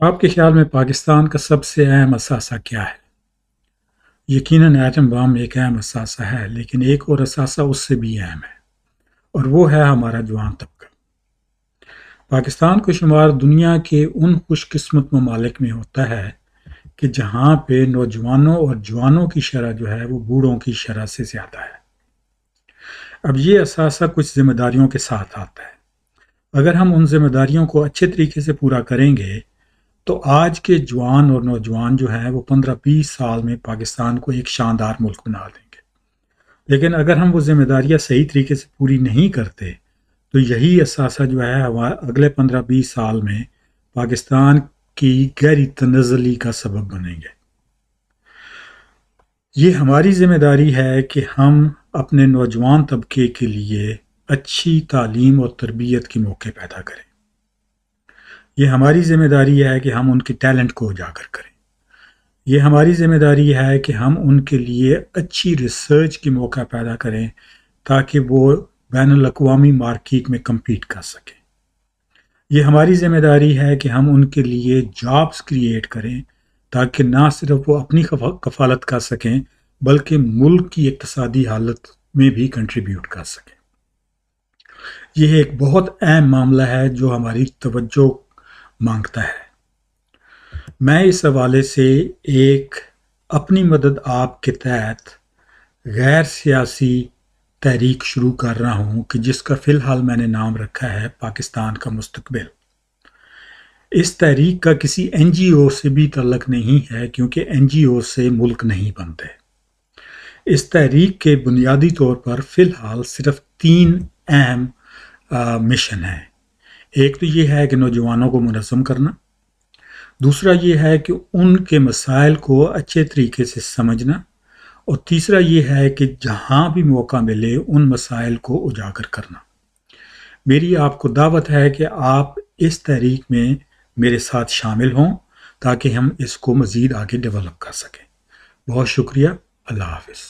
آپ کے خیال میں پاکستان کا سب سے اہم اثاثہ کیا ہے؟ یقیناً ایٹم بم ایک اہم اثاثہ ہے، لیکن ایک اور اثاثہ اس سے بھی اہم ہے، اور وہ ہے ہمارا جوان طبقہ۔ پاکستان کو شمار دنیا کے ان خوش قسمت ممالک میں ہوتا ہے کہ جہاں پہ نوجوانوں اور جوانوں کی شرح جو ہے وہ بوڑھوں کی شرح سے زیادہ ہے۔ اب یہ اثاثہ کچھ ذمہ داریوں کے ساتھ آتا ہے۔ اگر ہم ان ذمہ داریوں کو اچھے طریقے سے پورا کریں گے تو آج کے جوان اور نوجوان جو ہیں وہ 15-20 سال میں پاکستان کو ایک شاندار ملک بنا دیں گے۔ لیکن اگر ہم وہ ذمہ داریاں صحیح طریقے سے پوری نہیں کرتے تو یہی اثاثہ جو ہے اگلے 15-20 سال میں پاکستان کی گہری تنزلی کا سبب بنیں گے۔ یہ ہماری ذمہ داری ہے کہ ہم اپنے نوجوان طبقے کے لیے اچھی تعلیم اور تربیت کے موقع پیدا کریں۔ یہ ہماری ذمہ داری ہے کہ ہم ان کے ٹیلنٹ کو اجاگر کریں۔ یہ ہماری ذمہ داری ہے کہ ہم ان کے لیے اچھی ریسرچ کے موقع پیدا کریں تاکہ وہ بین الاقوامی مارکیٹ میں کمپیٹ کر سکیں۔ یہ ہماری ذمہ داری ہے کہ ہم ان کے لیے جابز کریٹ کریں تاکہ نہ صرف وہ اپنی کفالت کر سکیں بلکہ ملک کی اقتصادی حالت میں بھی کنٹریبیوٹ کر سکیں۔ یہ ایک بہت اہم معاملہ ہے جو ہماری توجہ مانگتا ہے۔ میں اس حوالے سے ایک اپنی مدد آپ کے تحت غیر سیاسی تحریک شروع کر رہا ہوں کہ جس کا فی الحال میں نے نام رکھا ہے پاکستان کا مستقبل۔ اس تحریک کا کسی این جی او سے بھی تعلق نہیں ہے کیونکہ این جی او سے ملک نہیں بنتے۔ اس تحریک کے بنیادی طور پر فی الحال صرف 3 اہم مشن ہیں۔ ایک تو یہ ہے کہ نوجوانوں کو منظم کرنا، دوسرا یہ ہے کہ ان کے مسائل کو اچھے طریقے سے سمجھنا، اور تیسرا یہ ہے کہ جہاں بھی موقع ملے ان مسائل کو اجاگر کرنا۔ میری آپ کو دعوت ہے کہ آپ اس تحریک میں میرے ساتھ شامل ہوں تاکہ ہم اس کو مزید آگے ڈیولپ کر سکیں۔ بہت شکریہ۔ اللہ حافظ۔